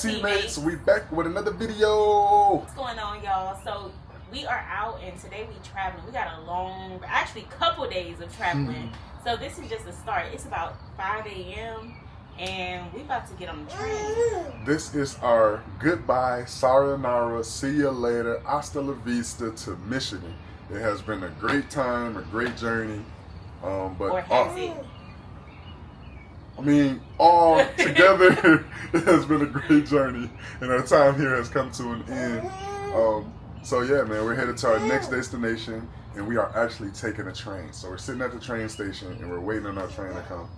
teammates? We back with another video. What's going on, y'all? So we are out and today we traveling. We got a long, actually couple days of traveling. So this is just a start. It's about 5 a.m. and we about to get on the train. This is our goodbye, sayonara, see you later, hasta la vista to Michigan. It has been a great time, a great journey. Or has it? I mean, all together, it has been a great journey, and our time here has come to an end. So yeah, man, we're headed to our next destination, and we are actually taking a train. So we're sitting at the train station, and we're waiting on our train to come.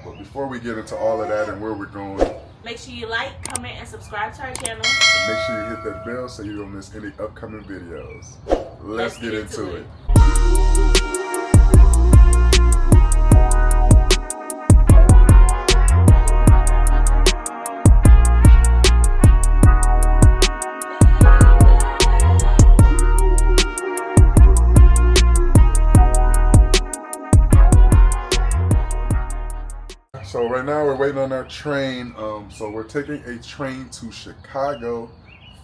But before we get into all of that and where we're going, make sure you like, comment, and subscribe to our channel. And make sure you hit that bell so you don't miss any upcoming videos. Let's get into it. So right now we're waiting on our train. So we're taking a train to Chicago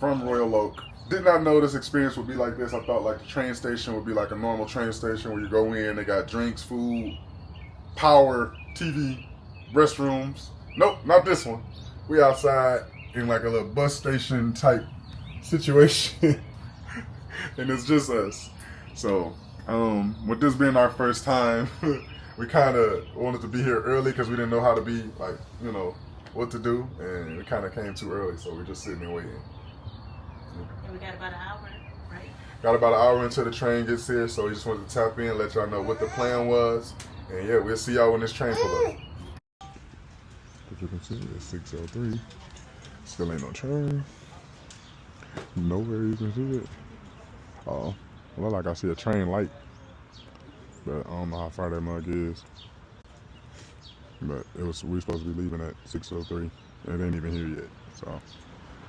from Royal Oak. Did not know this experience would be like this. I thought like the train station would be like a normal train station where you go in, they got drinks, food, power, TV, restrooms. Nope, not this one. We outside in like a little bus station type situation. And it's just us. So with this being our first time, we kind of wanted to be here early because we didn't know how to be, like, you know, what to do. And we kind of came too early, so we're just sitting and waiting. And we got about an hour, right? Got about an hour until the train gets here, so we just wanted to tap in, let y'all know what the plan was. And yeah, we'll see y'all when this train pull up. As you can see, it's 6:03. Still ain't no train. Nowhere you can see it. Oh, look like I see a train light. But I don't know how far that mug is. But we were supposed to be leaving at 6:03. It ain't even here yet. So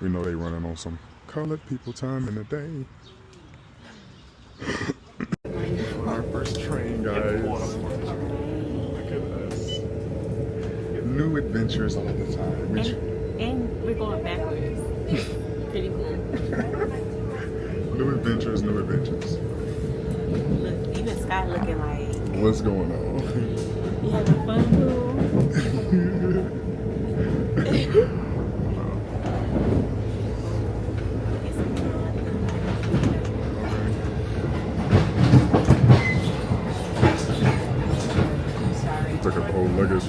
we know they running on some colored people time in the day. Our first train, guys. Look at us. New adventures all the time. And we're going backwards. Pretty cool. New adventures, new adventures. Look, even Sky looking like... What's going on? You having fun, boo? Took out the whole luggage.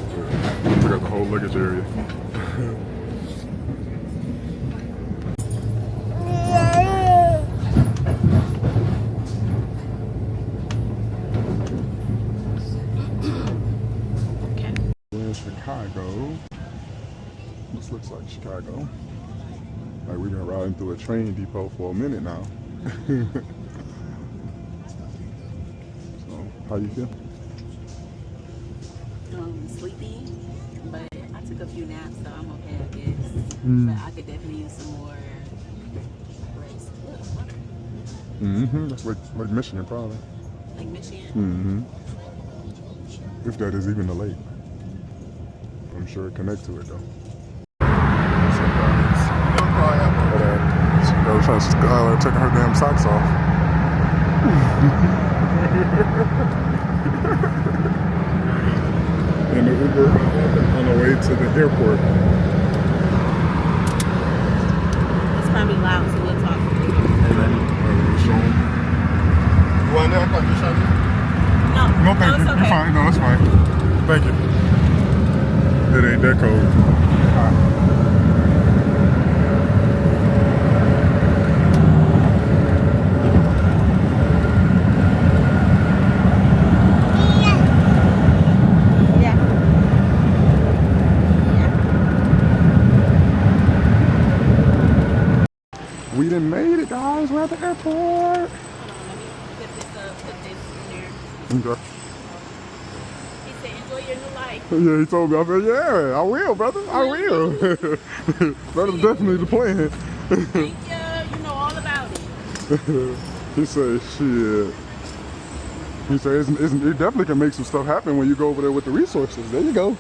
Took out the whole luggage area. Chicago. This looks like Chicago. Like we've been riding through a train depot for a minute now. So, how you feel? Sleepy, but I took a few naps, so I'm okay, I guess. But I could definitely use some more rest. That's like Michigan, probably. Like Michigan? If that is even a lake. I'm sure it connects to it though. Girl trying to take her damn socks off. In the Uber on the way to the airport. It's probably loud, so we'll talk. You want that? Can you show me? No, thank you. Okay. You're fine. No, it's fine. Thank you. It ain't that cold. We done made it, guys. We're at the airport. Hold on, let me put this up, put this in there. Okay. He said, enjoy your new life. Yeah, he told me. I said, yeah, I will, brother. I will. That is definitely the plan. Thank you. You know all about it. He said, shit. He said, it definitely can make some stuff happen when you go over there with the resources. There you go.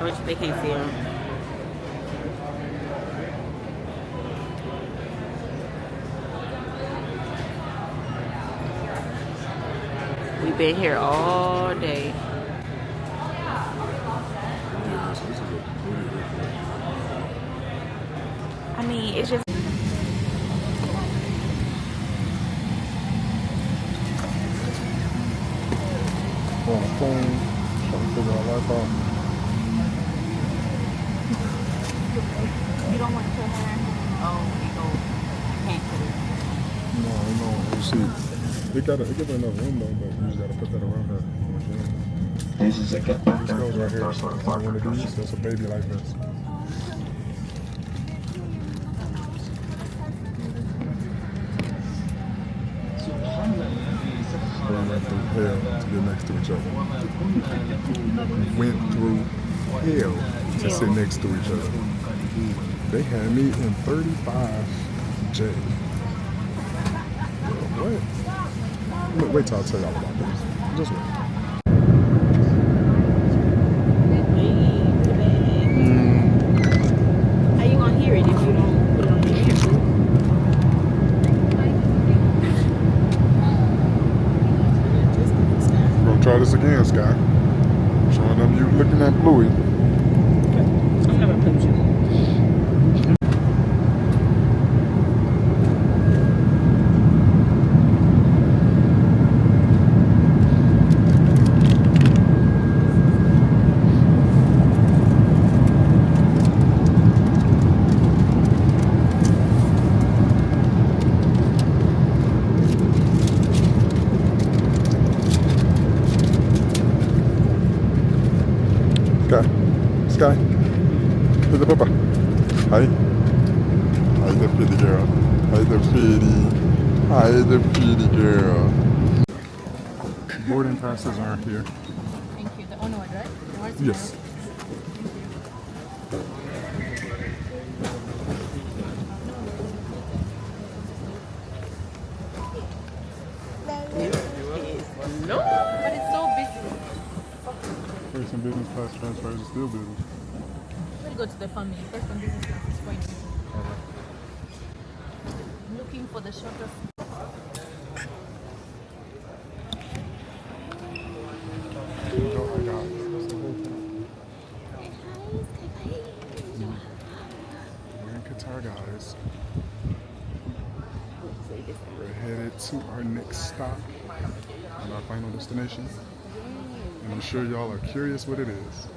approach. They can't see him. We've been here all day. I mean, it's just. On the phone, trying to figure out Wi-Fi. You don't want to put her? Oh, you go. Can't put it. No, see, it give her enough room though, but you just gotta put that around her. This is a This goes right here. It's like one of these. That's a baby like this. We went through hell to get next to each other. Went through hell to sit next to each other. They had me in 35J. What? Wait till I tell y'all about this. Just wait. How you gonna hear it if you don't put it on the ear? We're gonna try this again, Sky. Showing them you looking at Bluey. I'm never put you. Sky. Here's the papa. Hi. Hi, the pretty girl. Hi, the pretty. Hi, the pretty girl. Boarding passes aren't here. Thank you. The only one, right? Yes. No. But it's so busy. First in business class transfer is still busy. Let's go to the family. First on business class is quite busy. Looking for the shortest. We're in Qatar, guys. We're headed to our next stop and our final destination. And I'm sure y'all are curious what it is.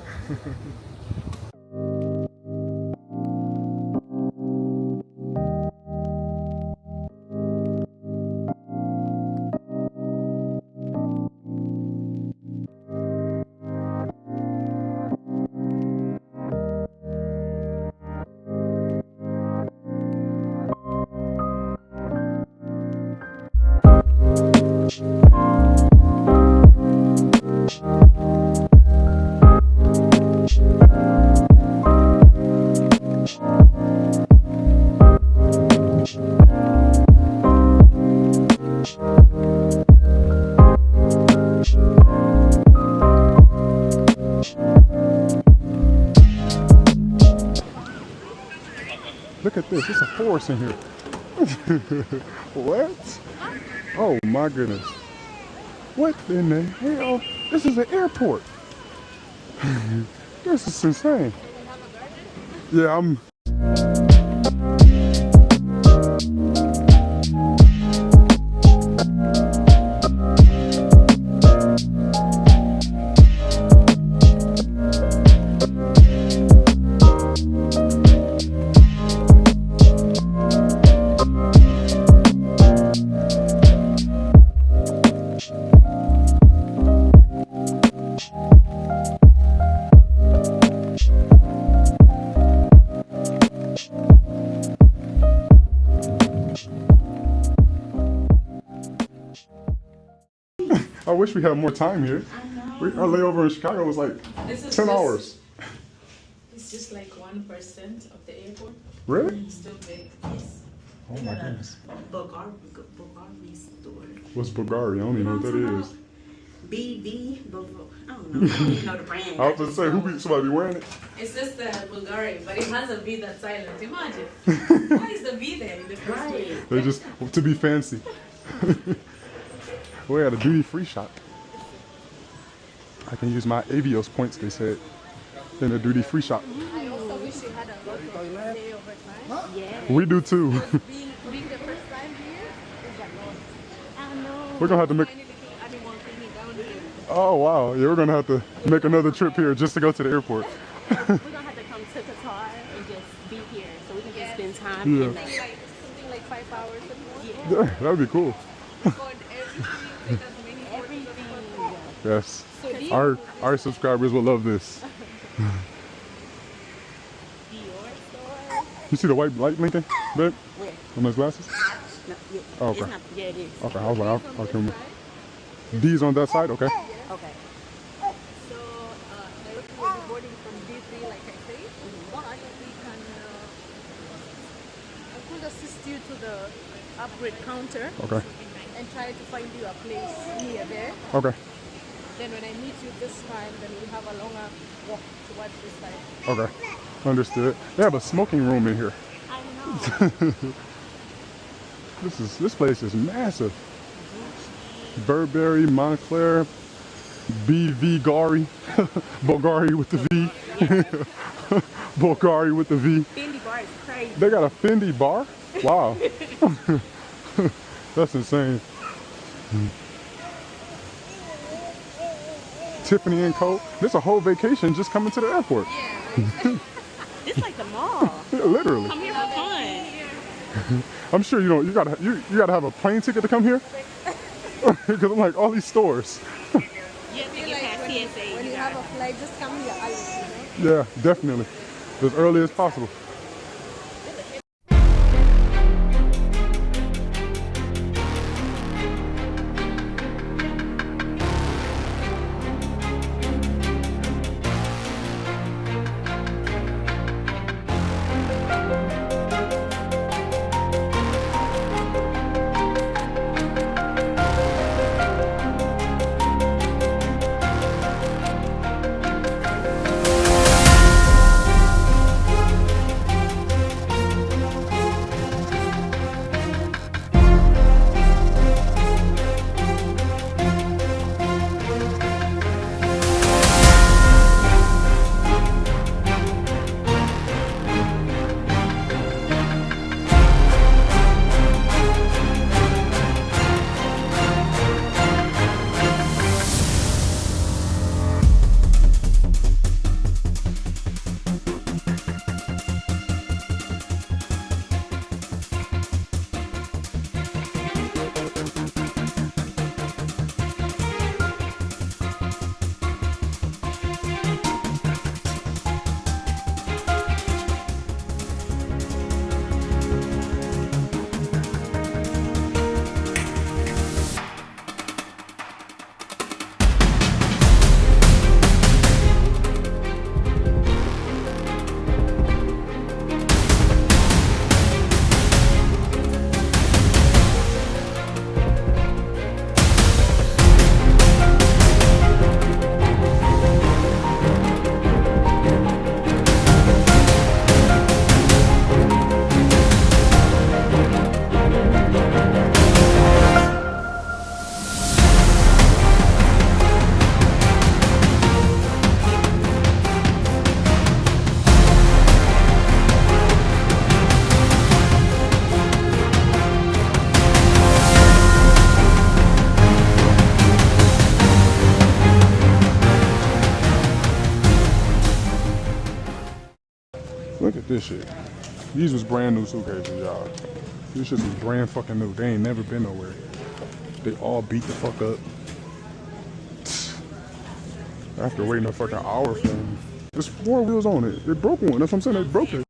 Look at this, it's a forest in here. What? Oh my goodness. What in the hell? This is an airport. This is insane. Yeah, I'm... I wish we had more time here. Our layover in Chicago was like 10 hours. It's just like 1% of the airport. Really? It's still big. Yes. Oh my goodness. Bulgari store. What's Bulgari? I don't even know what that is. BV, but I don't know. I don't even know the brand. I was gonna say, somebody be wearing it? It's just Bulgarian, but it has a V that's silent. Imagine. Why is the V there in the first place? They just, to be fancy. We had a duty-free shop. I can use my Avios points, they said, in a duty-free shop. I also wish you had a lot of day overtime. Yeah. We do too. Being the first time here is a lot. I know. We're gonna have to make. Tiny little animal thingy down here. Oh wow, yeah, we're gonna have to make another trip here just to go to the airport. We're gonna have to come to Qatar and just be here so we can just spend time. Yeah. in Something like 5 hours or more. Yeah, that would be cool. Record everything, take as many photos as possible. Yes, So these our subscribers will love this. Dior store. You see the white light blinking, babe? Where? On those glasses? No, yeah, Oh, okay. It's not, yeah, it is. Okay, I was like, I'll come. D's on that side, okay? Okay. So Nairobi will be boarding from D3, like I say. But we can, I could assist you to the upgrade counter Okay, and try to find you a place near there. okay, Then when I meet you this time, then we'll have a longer walk towards this side. okay. Understood. They have a smoking room in here. I know. This place is massive. Burberry, Montclair, BV Gari, Bulgari with the V. Bulgari with the V. Fendi bar is crazy. They got a Fendi bar? Wow. That's insane. Tiffany and Co. This a whole vacation just coming to the airport. It's like the mall. Yeah, literally. Come here for fun. I'm sure you gotta have a plane ticket to come here. Because I'm like all these stores. You have to get past TSA. When you have a flight, just come here. I'll let you know. Yeah, definitely. As early as possible. Look at this shit. These was brand new suitcases, y'all. These shit was brand fucking new. They ain't never been nowhere. They all beat the fuck up. After waiting a fucking hour for them. There's 4 wheels on it. It broke one. That's what I'm saying. They broke it.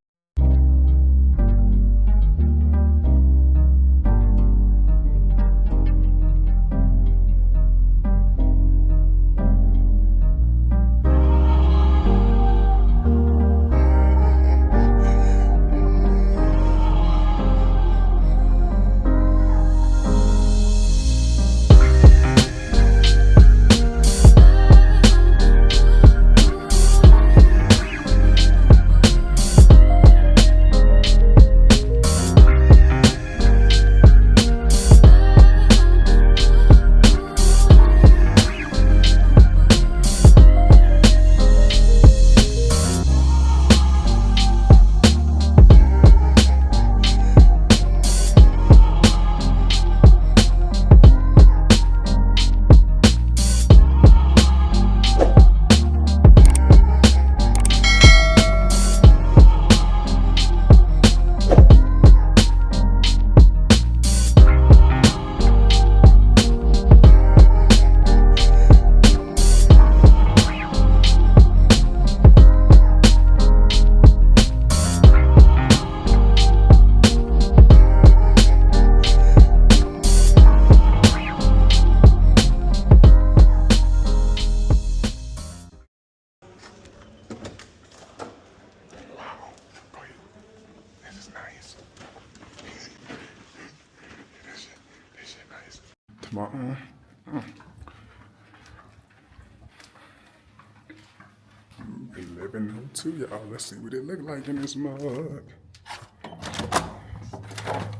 living room too, y'all. Let's see what it look like in this mug.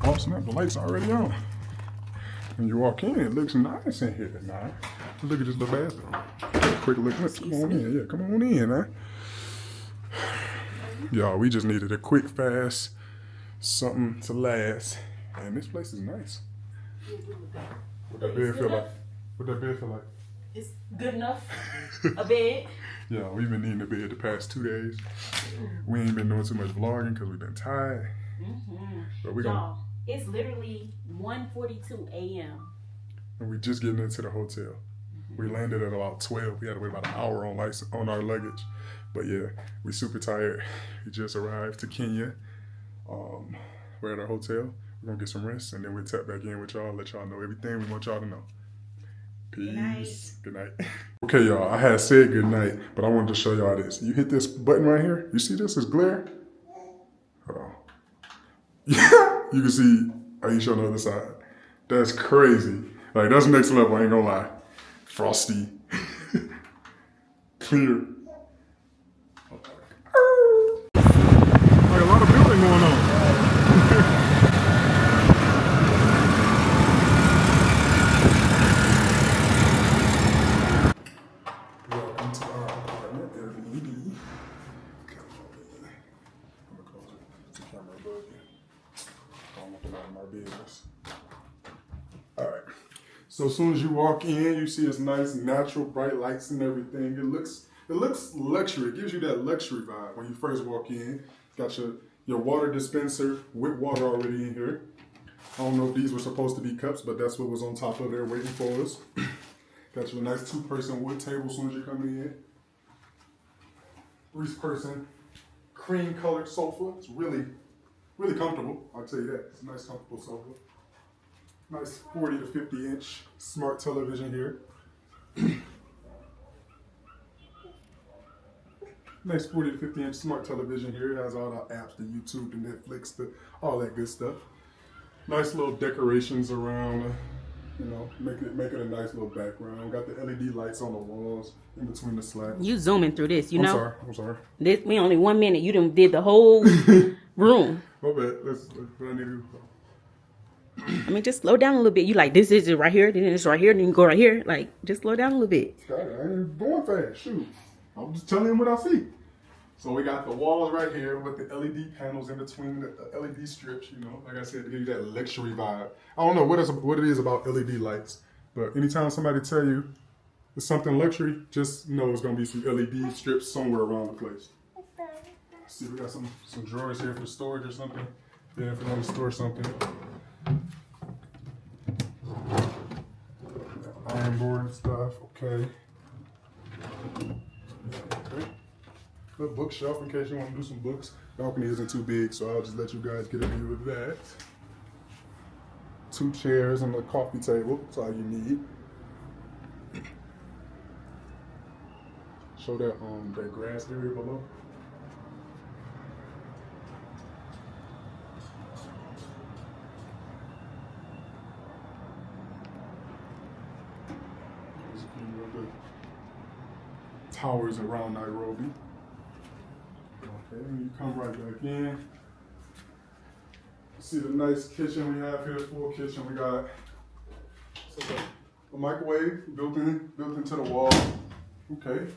Oh snap, the light's already on. When you walk in, it looks nice in here. Nah, look at this little bathroom. Quick look, come on in, yeah, come on in, huh? Y'all, we just needed a quick, fast, something to last. And this place is nice. What that bed feel like? What that bed feel like? It's good enough. A bed. Yeah, we've been needing a bed the past 2 days. We ain't been doing too much vlogging because we've been tired. But we Y'all, it's literally 1:42 a.m. And we just getting into the hotel. We landed at about 12. We had to wait about an hour on our luggage. But yeah, we super tired. We just arrived to Kenya. We're at our hotel. We're gonna get some rest and then we'll tap back in with y'all, let y'all know everything we want y'all to know. Peace. Good night. Okay, y'all, I had said good night, but I wanted to show y'all this. You hit this button right here. You see this? It's glare. Hold on. You can see Aisha on the other side. That's crazy. Like, that's next level, I ain't gonna lie. Frosty. Clear. Like a lot of building going on. Welcome to our apartment, Airbnb. Come on in. I'm gonna close it. The camera above you. I don't want them out of my business. Alright. So as soon as you walk in, you see this nice natural bright lights and everything. It looks luxury. It gives you that luxury vibe when you first walk in. Got your water dispenser with water already in here. I don't know if these were supposed to be cups, but that's what was on top of there waiting for us. Got you a nice 2-person wood table as soon as you come in. 3-person cream colored sofa. It's really, really comfortable. I'll tell you that. It's a nice comfortable sofa. Nice 40 to 50 inch smart television here. Nice 40 to 50 inch smart television here. It has all the apps, the YouTube, the Netflix, all that good stuff. Nice little decorations around, you know, make it a nice little background. Got the LED lights on the walls in between the slats. You zooming through this, you know? I'm sorry. This, we only 1 minute. You done did the whole room. My bad. Let's what I need to do. I mean, just slow down a little bit. You like, this is it right here, then it's right here, then you go right here. Like, just slow down a little bit. I ain't going fast. Shoot. I'm just telling him what I see. So we got the walls right here with the LED panels in between the LED strips, you know, like I said, to give you that luxury vibe. I don't know what it is about LED lights, but anytime somebody tell you it's something luxury, just know it's gonna be some LED strips somewhere around the place. Let's see, we got some drawers here for storage or something. Yeah, if you want to store something. Iron board and stuff, okay. Little bookshelf in case you want to do some books. Balcony isn't too big, so I'll just let you guys get a view of that. 2 chairs and a coffee table. That's all you need. Show that grass area below. There's a few of the towers around Nairobi. Okay, and you come right back in. See the nice kitchen we have here, full kitchen. We got a microwave built into the wall. Okay,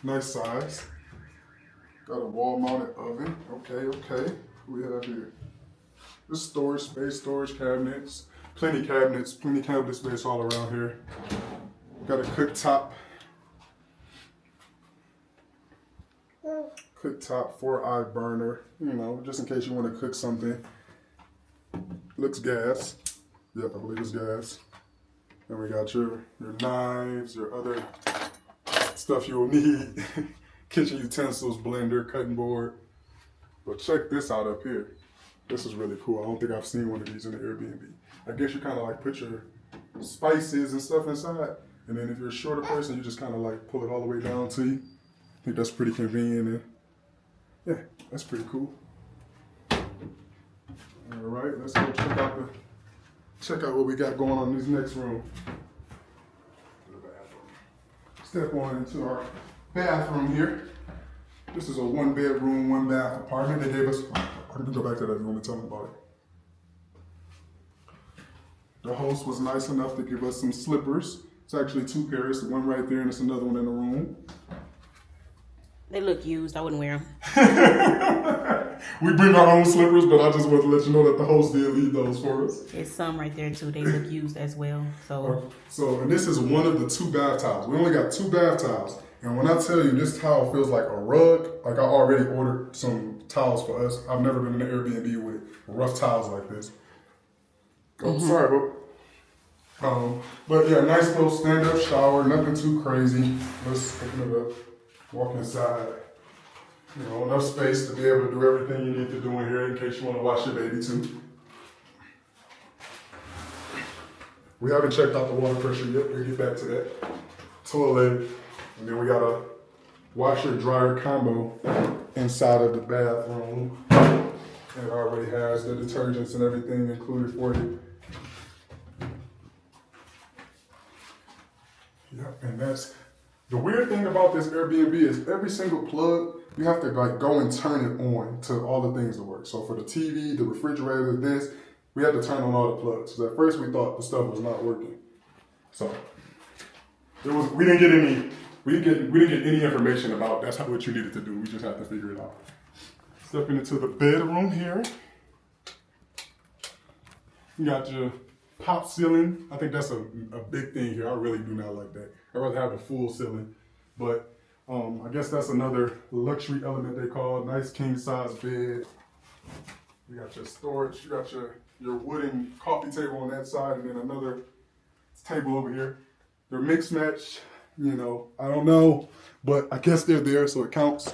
nice size. Got a wall-mounted oven. Okay. What we have here? This storage space, storage cabinets, plenty cabinet space all around here. Got a cooktop. 4-eye burner, you know, just in case you want to cook something. Looks gas. Yep, I believe it's gas. And we got your knives, your other stuff you will need. Kitchen utensils, blender, cutting board. But check this out up here. This is really cool. I don't think I've seen one of these in the Airbnb. I guess you kind of like put your spices and stuff inside. And then if you're a shorter person, you just kind of like pull it all the way down to you. I think that's pretty convenient. And yeah, that's pretty cool. All right, let's go check out what we got going on in this next room. Step on into our bathroom here. This is a 1-bedroom, 1-bath apartment. They gave us, I can go back to that if you want to tell me about it. The host was nice enough to give us some slippers. It's actually 2 pairs, one right there and there's another one in the room. They look used. I wouldn't wear them. We bring our own slippers, but I just want to let you know that the host did leave those for us. There's some right there too. They look used as well. So And this is one of the 2 bath towels. We only got 2 bath towels. And when I tell you this towel feels like a rug, like I already ordered some towels for us. I've never been in an Airbnb with rough towels like this. Oh, sorry, bro. But yeah, nice little stand-up shower, nothing too crazy. Let's open it up, walk inside. You know, enough space to be able to do everything you need to do in here in case you want to wash your baby too. We haven't checked out the water pressure yet. We'll get back to that. Toilet, and then we got a washer dryer combo inside of the bathroom. It already has the detergents and everything included for you. Yeah, and that's the weird thing about this Airbnb is every single plug, you have to like go and turn it on to all the things to work. So for the TV, the refrigerator, this, we had to turn on all the plugs. Because at first we thought the stuff was not working. So we didn't get any information about that's what you needed to do. We just had to figure it out. Stepping into the bedroom here. You got your pop ceiling. I think that's a big thing here. I really do not like that. I'd rather have a full ceiling. But I guess that's another luxury element they call nice king size bed. You got your storage. You got your wooden coffee table on that side, and then another table over here. They're mixed match. You know, I don't know, but I guess they're there, so it counts.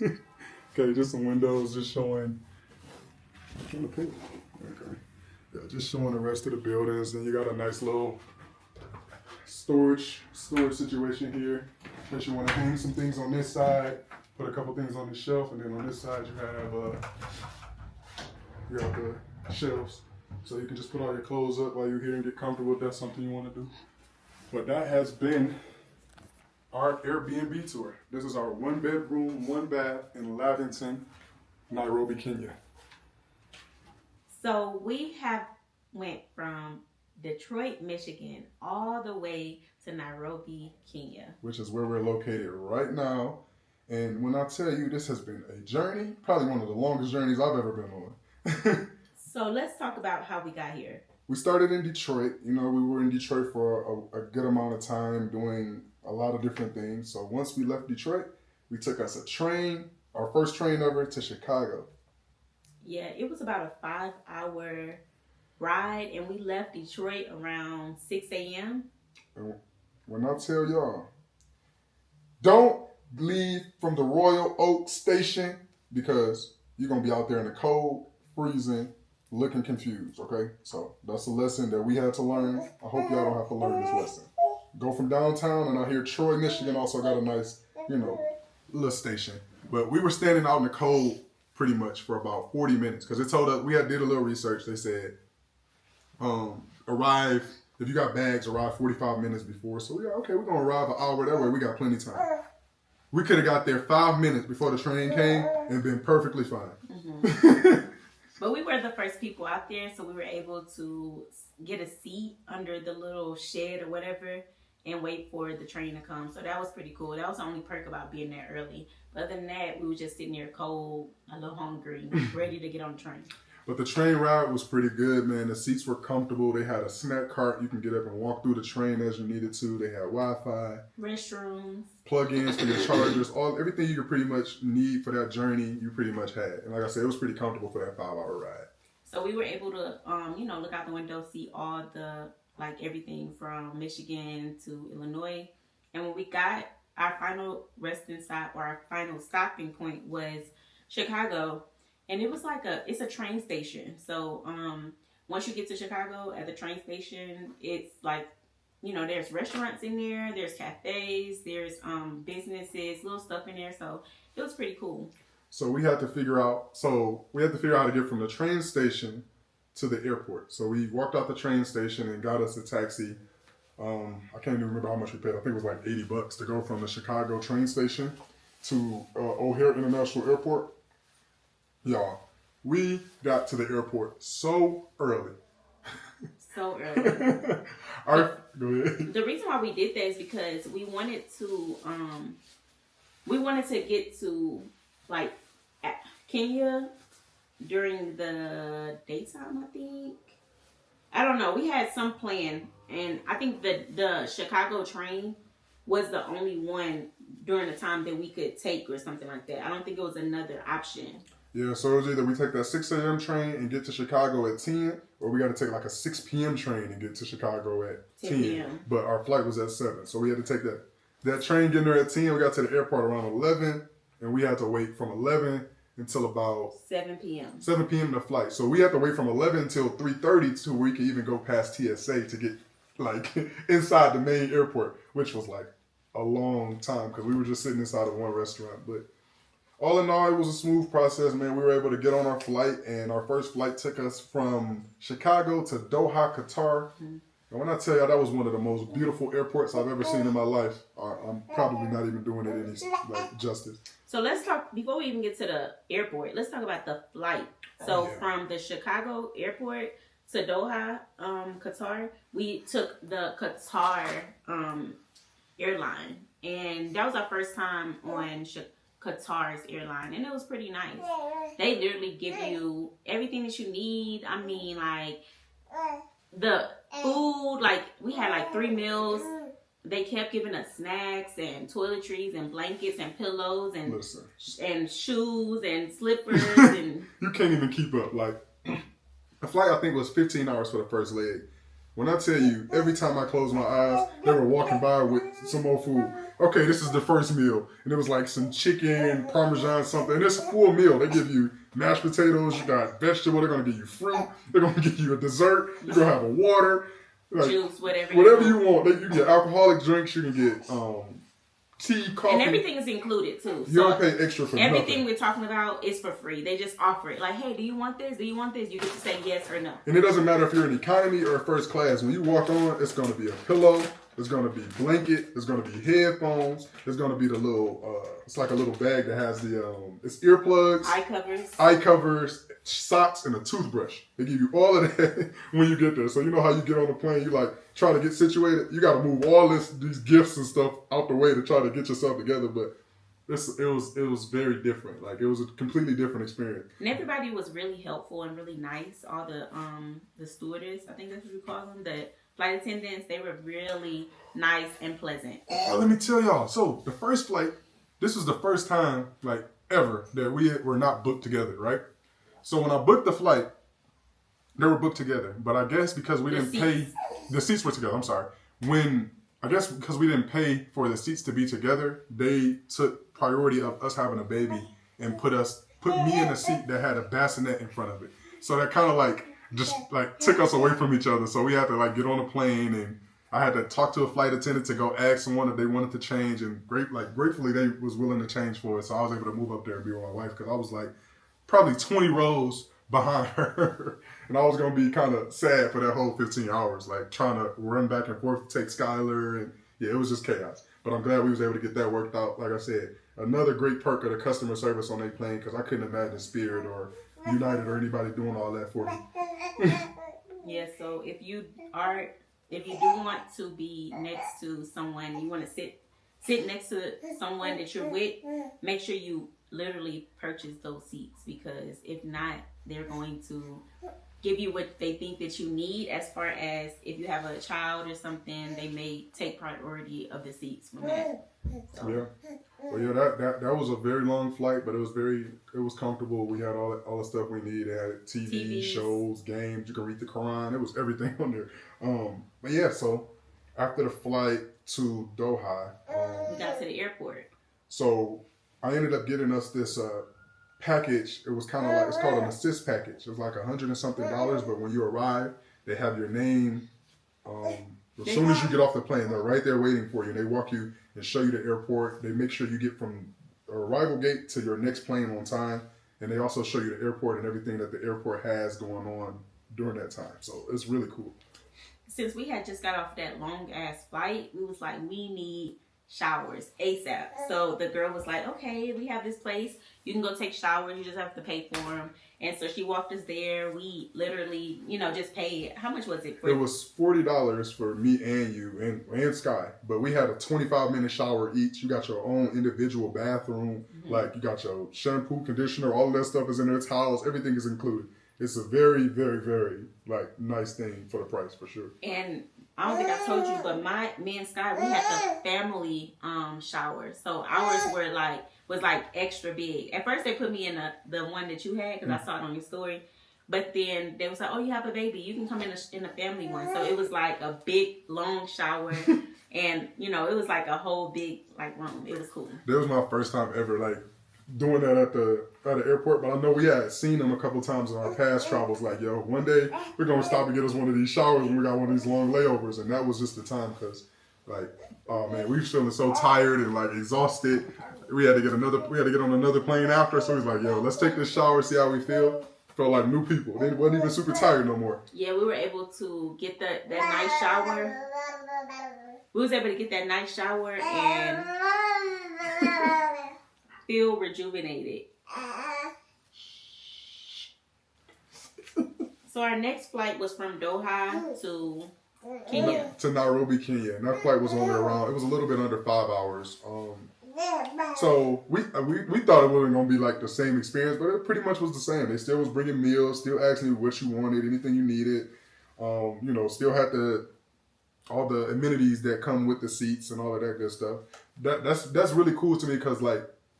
Okay, just some windows, just showing. Okay. Yeah, just showing the rest of the buildings. Then you got a nice little storage situation here. In case you want to hang some things on this side, put a couple things on the shelf, and then on this side you have the shelves. So you can just put all your clothes up while you're here and get comfortable if that's something you want to do. But that has been our Airbnb tour. This is our 1-bedroom, 1-bath in Lavington, Nairobi, Kenya. So we have went from Detroit, Michigan, all the way to Nairobi, Kenya. Which is where we're located right now. And when I tell you this has been a journey, probably one of the longest journeys I've ever been on. So let's talk about how we got here. We started in Detroit. You know, we were in Detroit for a good amount of time doing a lot of different things. So once we left Detroit, we took us a train, our first train ever, to Chicago. Yeah, it was about a 5-hour ride, and we left Detroit around 6 a.m. When I tell y'all, don't leave from the Royal Oak Station because you're going to be out there in the cold, freezing, looking confused, okay? So that's a lesson that we had to learn. I hope y'all don't have to learn this lesson. Go from downtown, and I hear Troy, Michigan also got a nice, little station. But we were standing out in the cold pretty much for about 40 minutes because it told us, did a little research. They said, arrive, if you got bags, arrive 45 minutes before. So yeah, okay, we're going to arrive an hour that way. We got plenty of time. We could have got there 5 minutes before the train came and been perfectly fine. Mm-hmm. But we were the first people out there, so we were able to get a seat under the little shed or whatever and wait for the train to come. So that was pretty cool. That was the only perk about being there early. But other than that, we were just sitting there cold, a little hungry, ready to get on the train. But the train ride was pretty good, man. The seats were comfortable. They had a snack cart. You can get up and walk through the train as you needed to. They had Wi-Fi. Restrooms. Plug-ins for your chargers. Everything you could pretty much need for that journey, you pretty much had. And like I said, it was pretty comfortable for that 5-hour ride. So we were able to, look out the window, see all the, everything from Michigan to Illinois. And when we got our final resting stop, or our final stopping point was Chicago. And it was it's a train station. So once you get to Chicago at the train station, it's there's restaurants in there, there's cafes, there's businesses, little stuff in there. So it was pretty cool. So we had to figure out how to get from the train station to the airport. So we walked out the train station and got us a taxi. I can't even remember how much we paid. I think it was $80 to go from the Chicago train station to O'Hare International Airport. Y'all, we got to the airport so early. So early. All right, go ahead. The reason why we did that is because we wanted to get to like Kenya during the daytime, I think. I don't know. We had some plan, and I think the Chicago train was the only one during the time that we could take or something like that. I don't think it was another option. Yeah, so it was either we take that 6 a.m. train and get to Chicago at 10, or we got to take like a 6 p.m. train and get to Chicago at 10 p.m. But our flight was at 7, so we had to take that train, getting there at 10. We got to the airport around 11, and we had to wait from 11 until about 7 p.m. 7 p.m. the flight. So we had to wait from 11 until 3:30 till we could even go past TSA to get like inside the main airport, which was like a long time because we were just sitting inside of one restaurant. But all in all, it was a smooth process, man. We were able to get on our flight, and our first flight took us from Chicago to Doha, Qatar. Mm-hmm. And when I tell y'all, that was one of the most beautiful airports I've ever seen in my life. I'm probably not even doing it any justice. So let's talk, before we even get to the airport, let's talk about the flight. So from the Chicago airport to Doha, Qatar, we took the Qatar Airline. And that was our first time on Qatar's airline, and it was pretty nice. They literally give you everything that you need. I mean, like the food, like we had like 3 meals. They kept giving us snacks and toiletries and blankets and pillows and and shoes and slippers and you can't even keep up. Like the flight, I think, was 15 hours for the first leg. When I tell you, every time I closed my eyes, they were walking by with some more food. Okay, this is the first meal. And it was like some chicken, Parmesan, something. And it's a full meal. They give you mashed potatoes, you got vegetable, they're going to give you fruit, they're going to give you a dessert, you're going to have a water. Like, juice, whatever you want. You can get alcoholic drinks, you can get tea, coffee. And everything is included too. You don't pay extra for everything nothing. We're talking about is for free. They just offer it. Like, hey, do you want this? Do you want this? You get to say yes or no. And it doesn't matter if you're in economy or first class. When you walk on, it's going to be a pillow. There's going to be blanket. There's going to be headphones. There's going to be the little, it's like a little bag that has it's earplugs. Eye covers, socks, and a toothbrush. They give you all of that when you get there. So you know how you get on the plane, you like try to get situated. You got to move all these gifts and stuff out the way to try to get yourself together. But it was very different. Like it was a completely different experience. And everybody was really helpful and really nice. All the stewardess, I think that's what you call them, the flight attendants, they were really nice and pleasant. Oh, let me tell y'all. So the first flight, this was the first time like ever that we were not booked together, right? So when I booked the flight, they were booked together. But I guess because we didn't pay, the seats were together. I'm sorry. Because we didn't pay for the seats to be together, they took priority of us having a baby and put me in a seat that had a bassinet in front of it. So that kind of just took us away from each other. So we had to get on a plane, and I had to talk to a flight attendant to go ask someone if they wanted to change, and gratefully they was willing to change for us. So I was able to move up there and be with my wife because I was probably 20 rows behind her. And I was going to be kind of sad for that whole 15 hours, trying to run back and forth to take Skylar. And yeah, it was just chaos. But I'm glad we was able to get that worked out. Like I said, another great perk of the customer service on their plane, because I couldn't imagine Spirit or United or anybody doing all that for me. Yeah, so if you do want to be next to someone, you want to sit next to someone that you're with, make sure you literally purchase those seats, because if not, they're going to give you what they think that you need. As far as if you have a child or something, they may take priority of the seats from that. So. Yeah. Well, yeah, that was a very long flight, but it was comfortable. We had all the stuff we need. They had TV, shows, games. You can read the Quran. It was everything on there. But yeah, so after the flight to Doha, we got to the airport. So I ended up getting us this package. It was kind of it's called an assist package. It was $100 and something, but when you arrive, they have your name. As soon as you get off the plane, they're right there waiting for you. They walk you and show you the airport. They make sure you get from arrival gate to your next plane on time. And they also show you the airport and everything that the airport has going on during that time. So it's really cool. Since we had just got off that long ass flight, we was like, we need showers ASAP. So the girl was like, okay, we have this place. You can go take showers. You just have to pay for them. And so she walked us there. We literally, just paid. How much was it? It was $40 for me and you and Sky. But we had a 25-minute shower each. You got your own individual bathroom. Mm-hmm. Like, you got your shampoo, conditioner, all of that stuff is in there. Towels, everything is included. It's a very, very, very, nice thing for the price, for sure. And I don't think I told you, but me and Sky, we had the family shower. So ours was extra big. At first they put me in the one that you had because I saw it on your story. But then they was like, oh, you have a baby. You can come in the family one. So it was like a big, long shower. And, it was like a whole big room. It was cool. That was my first time ever doing that at the airport, but I know we had seen them a couple times in our past travels. Like, yo, one day we're gonna stop and get us one of these showers when we got one of these long layovers, and that was just the time because, oh man, we were feeling so tired and exhausted. We had to get on another plane after, so he was like, yo, let's take this shower, see how we feel. Felt like new people. They wasn't even super tired no more. Yeah, we were able to get that nice shower. We was able to get that nice shower and feel rejuvenated. So our next flight was from Doha to Kenya. To Nairobi, Kenya. And that flight was only around, it was a little bit under 5 hours. So we thought it wasn't going to be the same experience, but it pretty much was the same. They still was bringing meals, still asking you what you wanted, anything you needed. Still had all the amenities that come with the seats and all of that good stuff. That's really cool to me because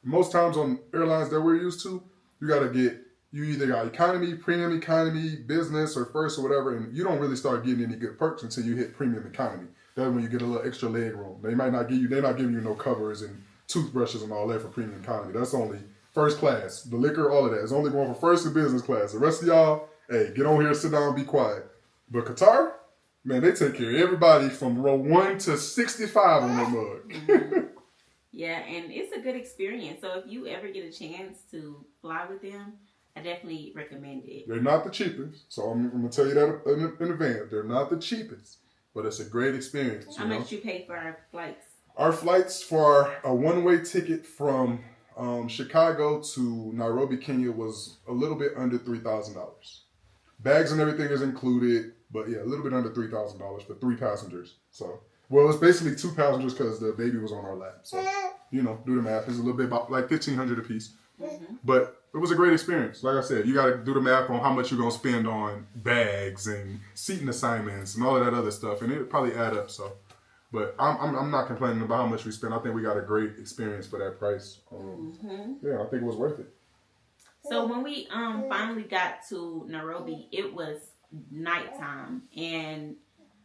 most times on airlines that we're used to, you either got economy, premium economy, business, or first or whatever, and you don't really start getting any good perks until you hit premium economy. That's when you get a little extra leg room. They're not giving you no covers and toothbrushes and all that for premium economy. That's only first class. The liquor, all of that. It's only going for first and business class. The rest of y'all, hey, get on here, sit down, be quiet. But Qatar, man, they take care of everybody from row 1 to 65 on their mug. Mm-hmm. Yeah, and it's a good experience. So if you ever get a chance to fly with them, I definitely recommend it. They're not the cheapest, so I'm going to tell you that in advance. They're not the cheapest, but it's a great experience. How much you pay for our flights? Our flights for a one-way ticket from Chicago to Nairobi, Kenya was a little bit under $3,000. Bags and everything is included, but yeah, a little bit under $3,000 for 3 passengers. So, well, it's basically 2 passengers because the baby was on our lap. So, do the math. It's a little bit about $1,500 a piece. Mm-hmm. But it was a great experience. Like I said, you got to do the math on how much you're going to spend on bags and seating assignments and all of that other stuff, and it probably add up. So, but I'm not complaining about how much we spent. I think we got a great experience for that price. Yeah, I think it was worth it. So when we finally got to Nairobi, it was nighttime, and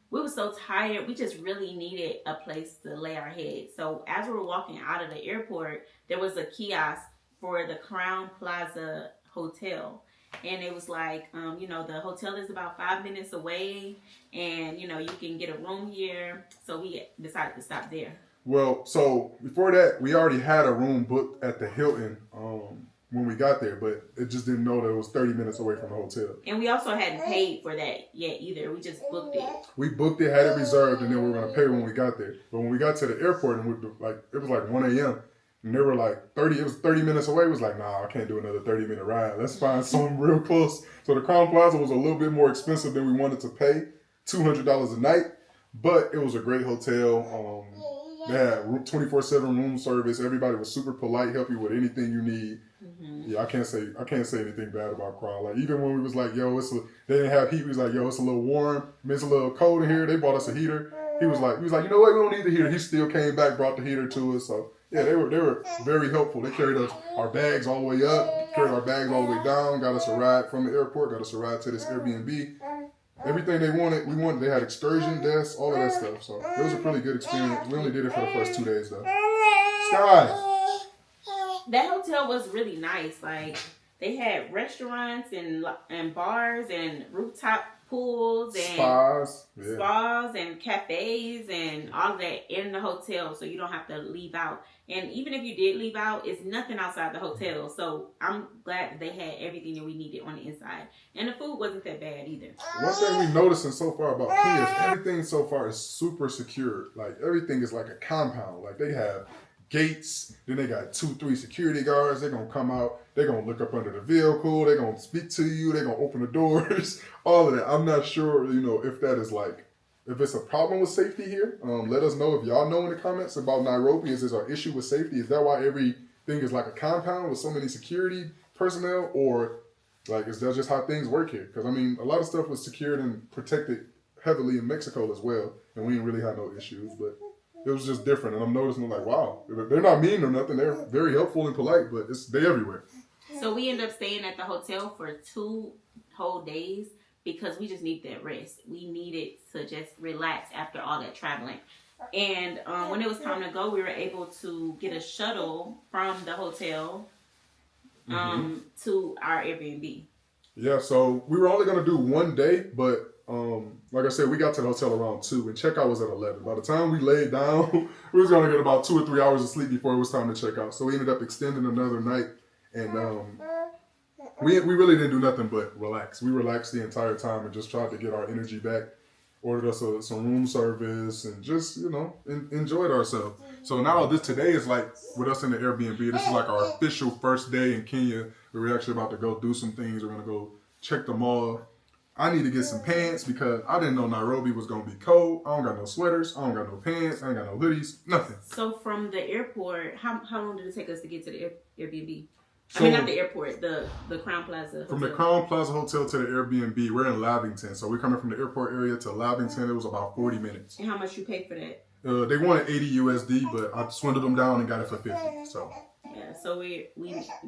we were so tired. We just really needed a place to lay our head. So as we were walking out of the airport, there was a kiosk for the Crown Plaza Hotel. And it was the hotel is about 5 minutes away, and, you can get a room here. So we decided to stop there. Well, so before that, we already had a room booked at the Hilton when we got there, but it just didn't know that it was 30 minutes away from the hotel. And we also hadn't paid for that yet either. We just booked it. We booked it, had it reserved, and then we were going to pay when we got there. But when we got to the airport, and it was 1 a.m., and they were 30 minutes away. It was nah, I can't do another 30-minute ride. Let's find something real close. So the Crown Plaza was a little bit more expensive than we wanted to pay, $200 a night, but it was a great hotel. They had 24/7 room service. Everybody was super polite, help you with anything you need. Mm-hmm. Yeah, I can't say anything bad about Crown. Even when we was they didn't have heat. We was yo, it's a little warm. It's a little cold in here. They bought us a heater. He was like, you know what? We don't need the heater. He still came back, brought the heater to us. So yeah, they were very helpful. They carried our bags all the way up, carried our bags all the way down, got us a ride from the airport, got us a ride to this Airbnb. Everything they wanted, we wanted. They had excursion desks, all of that stuff. So it was a pretty good experience. We only did it for the first 2 days though. Sky. That hotel was really nice. They had restaurants and bars and rooftop pools and spas and cafes and all of that in the hotel, so you don't have to leave out. And even if you did leave out, it's nothing outside the hotel. So I'm glad that they had everything that we needed on the inside. And the food wasn't that bad either. One thing we noticing so far about Kenya is everything so far is super secure. Like everything is like a compound. Like they have gates, then they got 2-3 security guards. They're gonna come out, they're gonna look up under the vehicle, they're gonna speak to you, they're gonna open the doors, all of that. I'm not sure, if that is like, if it's a problem with safety here. Let us know if y'all know in the comments about Nairobi. Is this an issue with safety? Is that why everything is like a compound with so many security personnel? Or like, is that just how things work here? Because I mean, a lot of stuff was secured and protected heavily in Mexico as well, and we didn't really have no issues, but it was just different. And I'm noticing, like, wow, they're not mean or nothing. They're very helpful and polite, but they everywhere. So we ended up staying at the hotel for 2 whole days because we just needed that rest. We needed to just relax after all that traveling. And when it was time to go, we were able to get a shuttle from the hotel to our Airbnb. Yeah, so we were only going to do 1 day, but like I said, we got to the hotel around 2 and checkout was at 11. By the time we laid down, we was going to get about 2 or 3 hours of sleep before it was time to check out. So we ended up extending another night, and we really didn't do nothing but relax. We relaxed the entire time and just tried to get our energy back. Ordered us some room service and just, enjoyed ourselves. So now today is like, with us in the Airbnb, this is like our official first day in Kenya. We're actually about to go do some things. We're going to go check the mall. I need to get some pants because I didn't know Nairobi was going to be cold. I don't got no sweaters. I don't got no pants. I ain't got no hoodies. Nothing. So from the airport, how long did it take us to get to the Airbnb? I mean, not the airport, the Crown Plaza Hotel. From the Crown Plaza Hotel to the Airbnb, we're in Lavington. So we're coming from the airport area to Lavington. It was about 40 minutes. And how much you paid for that? They wanted 80 USD, but I swindled them down and got it for 50. So yeah, so we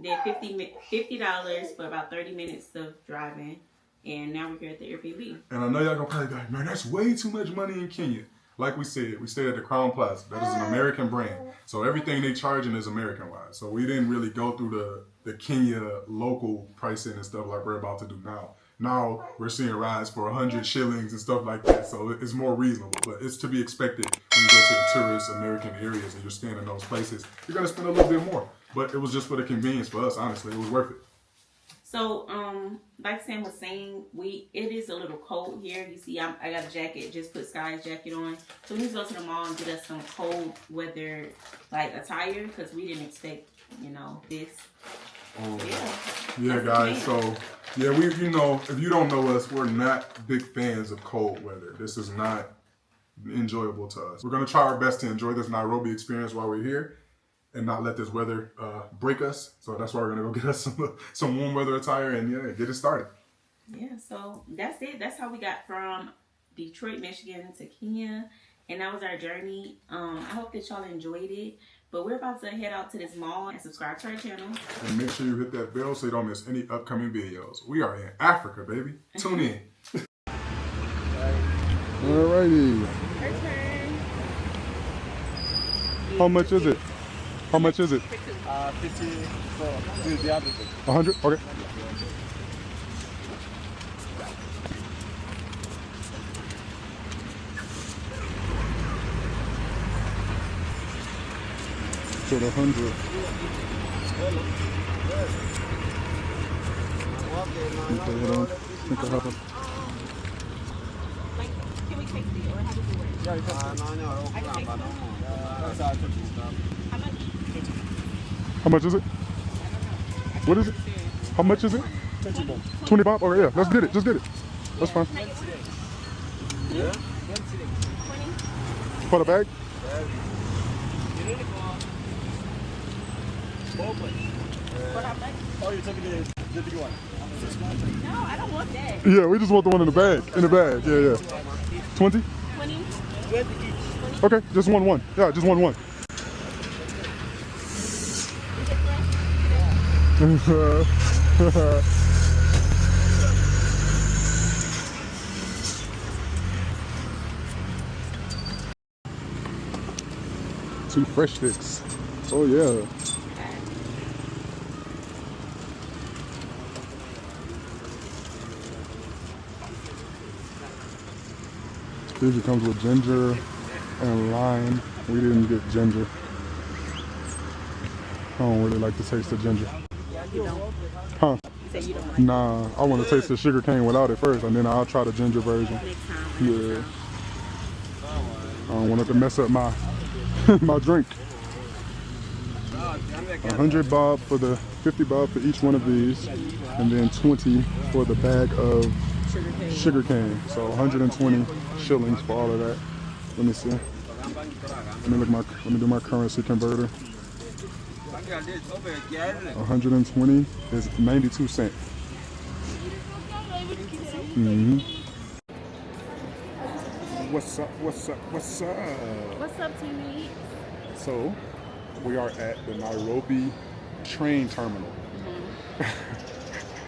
did $50 for about 30 minutes of driving. And now we're here at the Airbnb. And I know y'all gonna probably be like, man, that's way too much money in Kenya. Like we said, we stayed at the Crown Plaza. That is an American brand. So everything they charging is American-wise. So we didn't really go through the Kenya local pricing and stuff like we're about to do now. Now we're seeing rides for 100 shillings and stuff like that. So it's more reasonable. But it's to be expected when you go to the tourist American areas and you're staying in those places. You're gonna spend a little bit more. But it was just for the convenience for us, honestly. It was worth it. So, like Sam was saying, it is a little cold here. You see, I got a jacket, just put Sky's jacket on. So we need to go to the mall and get us some cold weather, like attire, because we didn't expect, this. Yeah, guys. So, yeah, if you don't know us, we're not big fans of cold weather. This is not enjoyable to us. We're going to try our best to enjoy this Nairobi experience while we're here and not let this weather break us. So that's why we're gonna go get us some warm weather attire and get it started. Yeah, so that's it. That's how we got from Detroit, Michigan to Kenya, and that was our journey. I hope that y'all enjoyed it. But we're about to head out to this mall and subscribe to our channel. And make sure you hit that bell so you don't miss any upcoming videos. We are in Africa, baby. Tune in. Alrighty. Her turn. How much is it? How much is it? 50 for the average. 100? Okay. So the 100. Can we take the or how does it work? Yeah, you can. I can take How much is it? What is it? How much is it? 20 bob? Okay, yeah. Let's get it. Just get it. That's fine. Yeah? For the bag? Oh, you're taking the big one? No, I don't want that. Yeah, we just want the one in the bag. In the bag. Yeah, yeah. 20? 20? 20 each. Okay, just one. Yeah, just one. Two fresh sticks. Oh yeah. Usually comes with ginger and lime. We didn't get ginger. I don't really like the taste of ginger. You don't? Huh? You say you don't like Nah, I want to taste the sugar cane without it first, and then I'll try the ginger version. next time. Yeah. I don't want it to mess up my my drink. 100 bob for the 50 bob for each one of these, and then 20 for the bag of sugar cane. So 120 shillings for all of that. Let me see. Let me do my currency converter. 120 is 92 cents. Mm-hmm. What's up? What's up? What's up? What's up, teammate? So, we are at the Nairobi train terminal.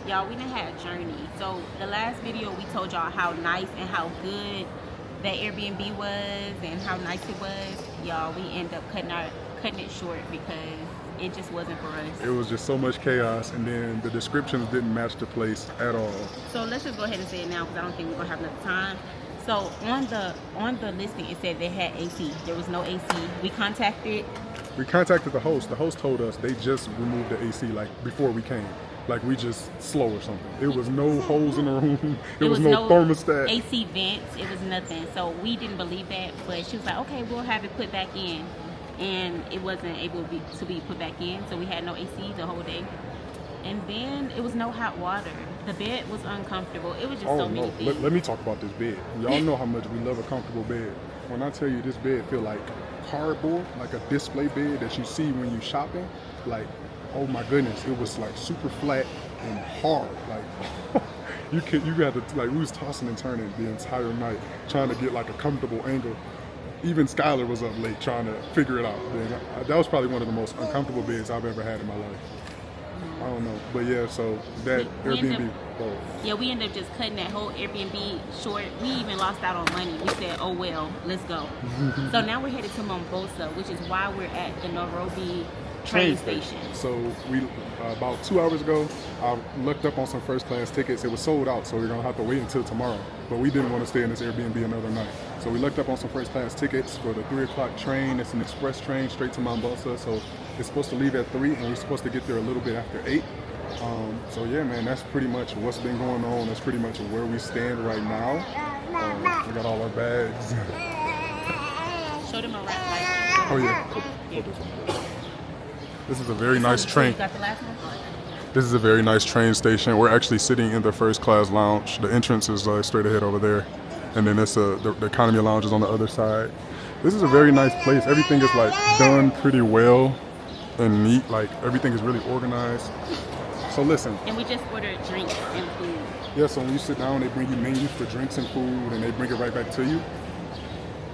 Y'all, we done had a journey. So the last video we told y'all how nice and how good that Airbnb was and how nice it was. Y'all, we end up cutting it short because it just wasn't for us. It was just so much chaos, and then the descriptions didn't match the place at all. So let's just go ahead and say it now because I don't think we're gonna have enough time. So on the listing it said they had AC. There was no AC. We contacted the host. The host told us they just removed the AC like before we came. Like we just slow or something. It was no holes in the room. It was no thermostat. AC vents. It was nothing. So we didn't believe that. But she was like, okay, we'll have it put back in. And it wasn't able to be put back in. So we had no AC the whole day. And then it was no hot water. The bed was uncomfortable. It was just so many things. Let me talk about this bed. Y'all know how much we love a comfortable bed. When I tell you this bed feel like cardboard, like a display bed that you see when you shopping, like, oh my goodness, it was like super flat and hard. Like you had to, like, we was tossing and turning the entire night trying to get like a comfortable angle. Even Skylar was up late trying to figure it out. That was probably one of the most uncomfortable beds I've ever had in my life. I don't know, but yeah, so that Airbnb. We ended up just cutting that whole Airbnb short. We even lost out on money. We said, oh well, let's go. So now we're headed to Mombasa, which is why we're at the Nairobi train station. So we about 2 hours ago, I looked up on some first class tickets. It was sold out, so we're gonna have to wait until tomorrow. But we didn't want to stay in this Airbnb another night, so we looked up on some first class tickets for the 3 o'clock train. It's an express train straight to Mombasa, so it's supposed to leave at 3, and we're supposed to get there a little bit after 8. So yeah, man, that's pretty much what's been going on. That's pretty much where we stand right now. We got all our bags. Show them around. Oh yeah. This one. This is a very nice train. You got the last one? This is a very nice train station. We're actually sitting in the first class lounge. The entrance is straight ahead over there, and then it's the economy lounge is on the other side. This is a very nice place. Everything is like done pretty well and neat. Like everything is really organized. So listen. And we just ordered drinks and food. Yeah, so when you sit down, they bring you menus for drinks and food, and they bring it right back to you.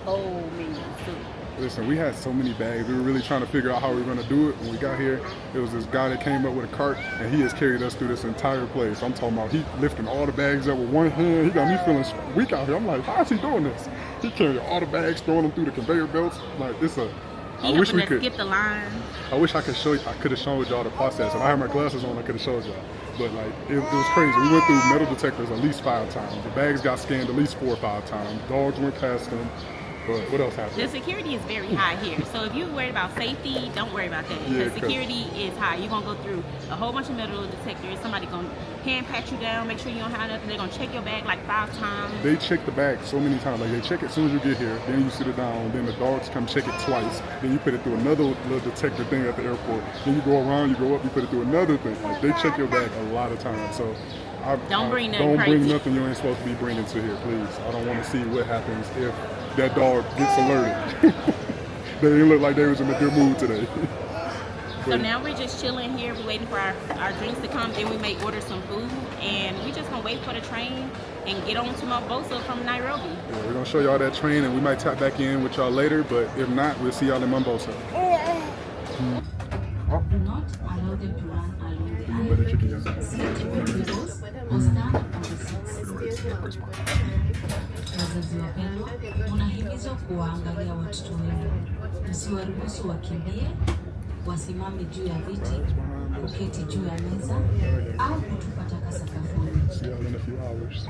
Oh, menu food. Listen, we had so many bags. We were really trying to figure out how we were going to do it. When we got here, there was this guy that came up with a cart, and he has carried us through this entire place. I'm talking about he lifting all the bags up with one hand. He got me feeling weak out here. I'm like, how is he doing this? He carried all the bags, throwing them through the conveyor belts. Like, I wish we could skip the line. I wish I could show you. I could have shown y'all the process. If I had my glasses on, I could have showed y'all. But like, it was crazy. We went through metal detectors at least 5 times. The bags got scanned at least 4 or 5 times. Dogs went past them. But what else happened? The security is very high here. So if you're worried about safety, don't worry about that. Yeah, the security is high. You're going to go through a whole bunch of metal detectors. Somebody going to hand pat you down, make sure you don't have nothing. They're going to check your bag like 5 times. They check the bag so many times. Like they check it as soon as you get here. Then you sit it down. Then the dogs come check it twice. Then you put it through another little detector thing at the airport. Then you go around, you go up, you put it through another thing. Like they check your bag a lot of times. So don't bring nothing you ain't supposed to be bringing to here, please. I don't want to see what happens if that dog gets alerted. They didn't look like they was in a good mood today. So now we're just chilling here. We're waiting for our drinks to come. Then we may order some food. And we just going to wait for the train and get on to Mombasa from Nairobi. Yeah, we're going to show y'all that train, and we might tap back in with y'all later. But if not, we'll see y'all in Mombasa. Do not allow them to run along the aisle. Sit with windows or stand on the seats. Wazazi wapendwa, unahimizwa kuwaangalia watoto wenu. Msiwaruhusu wakimbie, wasimame juu ya viti, kuketi juu ya meza au kutupa taka sakafuni. See y'all in a few hours.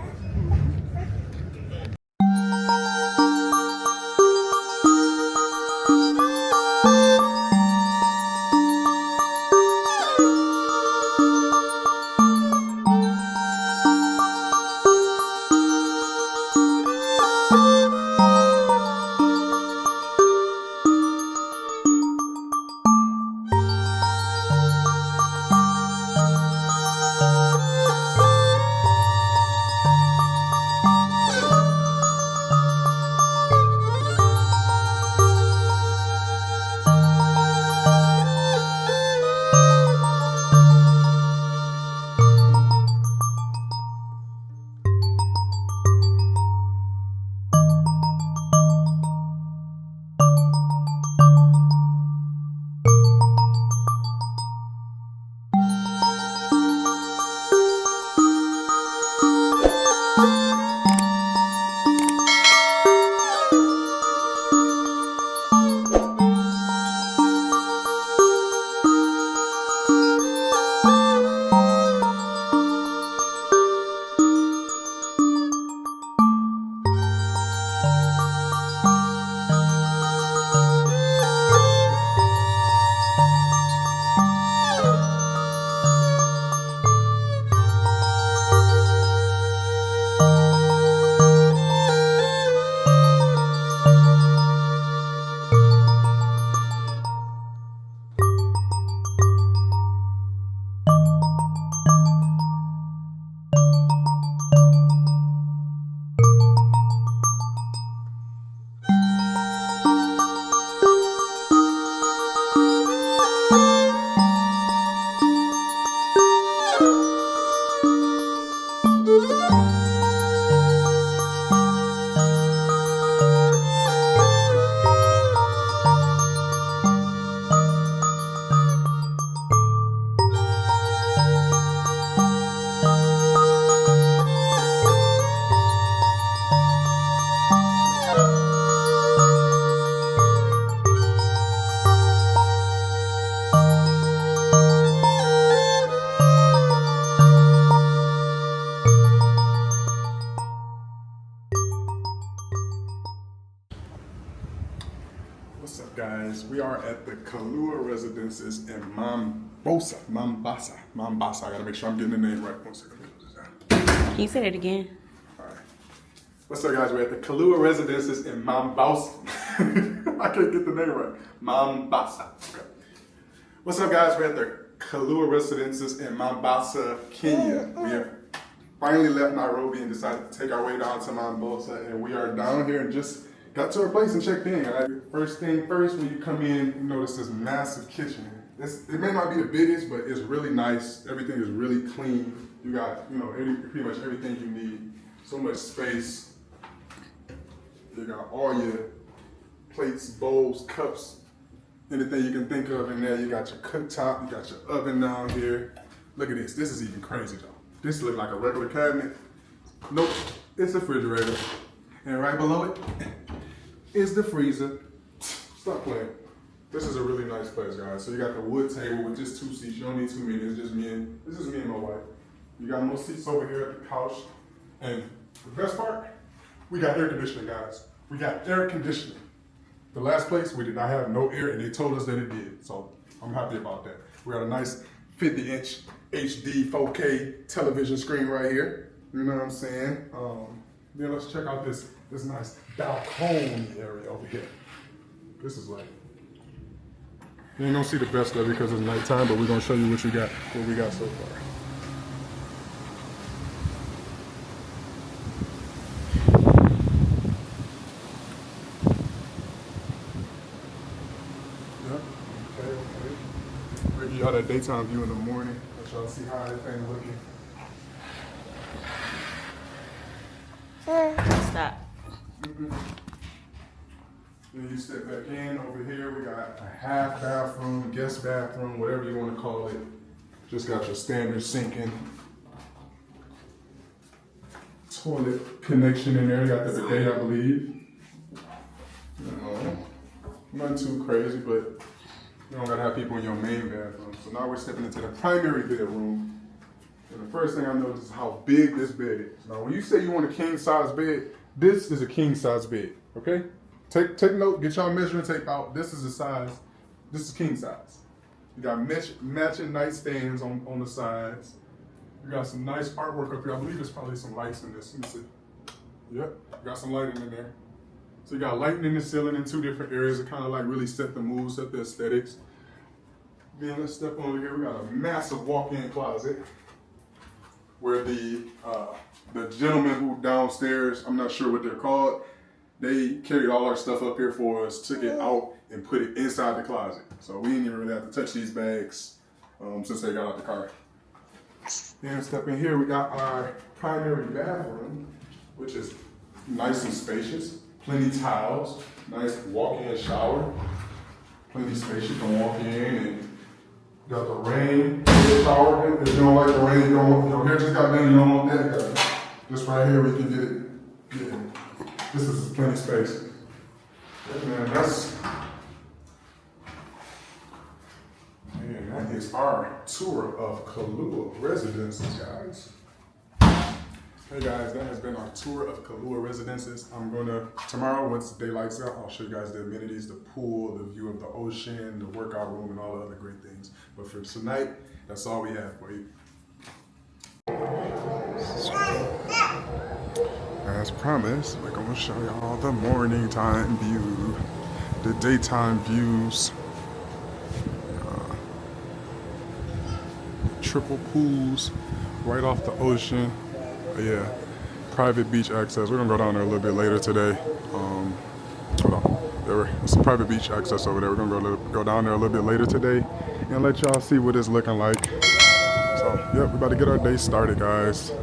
up, guys? We are at the Kahlua Residences in Mombasa. I gotta make sure I'm getting the name right. 1 second. Can you say that again? All right. What's up, guys? We're at the Kahlua Residences in Mombasa. I can't get the name right. Mombasa. Okay. What's up, guys? We're at the Kahlua Residences in Mombasa, Kenya. We have finally left Nairobi and decided to take our way down to Mombasa, and we are down here and just got to our place and checked in. Right? First thing first, when you come in, you notice this massive kitchen. It may not be the biggest, but it's really nice. Everything is really clean. You got, pretty much everything you need. So much space. You got all your plates, bowls, cups, anything you can think of in there. You got your cooktop, you got your oven down here. Look at this. This is even crazy, though. This looks like a regular cabinet. Nope, it's a refrigerator. And right below it is the freezer. Stop playing. This is a really nice place, guys. So you got the wood table with just 2 seats. You don't need too many. It's just this is me and my wife. You got more seats over here at the couch. And the best part, we got air conditioning, guys. We got air conditioning. The last place, we did not have no air, and they told us that it did. So I'm happy about that. We got a nice 50-inch HD 4K television screen right here. You know what I'm saying? Then let's check out this nice balcony area over here. This is like, you ain't gonna see the best of it because it's nighttime, but we're gonna show you what we got so far. Yep. Okay. We'll give y'all that daytime view in the morning. Let y'all see how everything's looking. Stop. Then you step back in over here. We got a half bathroom, guest bathroom, whatever you want to call it. Just got your standard sink and toilet connection in there. You got the bidet, I believe. Nothing too crazy, but you don't gotta have people in your main bathroom. So now we're stepping into the primary bedroom. And the first thing I noticed is how big this bed is. Now, when you say you want a king size bed, this is a king size bed, okay? Take note, get y'all measuring tape out. This is the size, this is king size. You got matching nightstands on the sides. You got some nice artwork up here. I believe there's probably some lights in this. Let me see. Yep, got some lighting in there. So you got lighting in the ceiling in 2 different areas to kind of like really set the mood, set the aesthetics. Then let's step over here. We got a massive walk-in closet where the gentleman who downstairs, I'm not sure what they're called, they carried all our stuff up here for us, took it out and put it inside the closet. So we didn't even really have to touch these bags since they got out the car. Then step in here, we got our primary bathroom, which is nice and spacious. Plenty tiles, nice walk-in shower. Plenty spacious, you can walk in and got the rain shower. If you don't like the rain, you don't want, your hair just got done, you don't want that. This right here, we can get it. Yeah. This is plenty space. Man, that is our tour of Kahlua Residences, guys. Hey guys, that has been our tour of Kahlua Residences. Tomorrow, once the day lights out, I'll show you guys the amenities, the pool, the view of the ocean, the workout room, and all the other great things. But for tonight, that's all we have for you. As promised, we're gonna show y'all the morning time view, the daytime views, triple pools right off the ocean. Yeah, private beach access. We're gonna go down there a little bit later today. Hold on, there's some private beach access over there. We're gonna go down there a little bit later today and let y'all see what it's looking like. So, yep, we're about to get our day started, guys.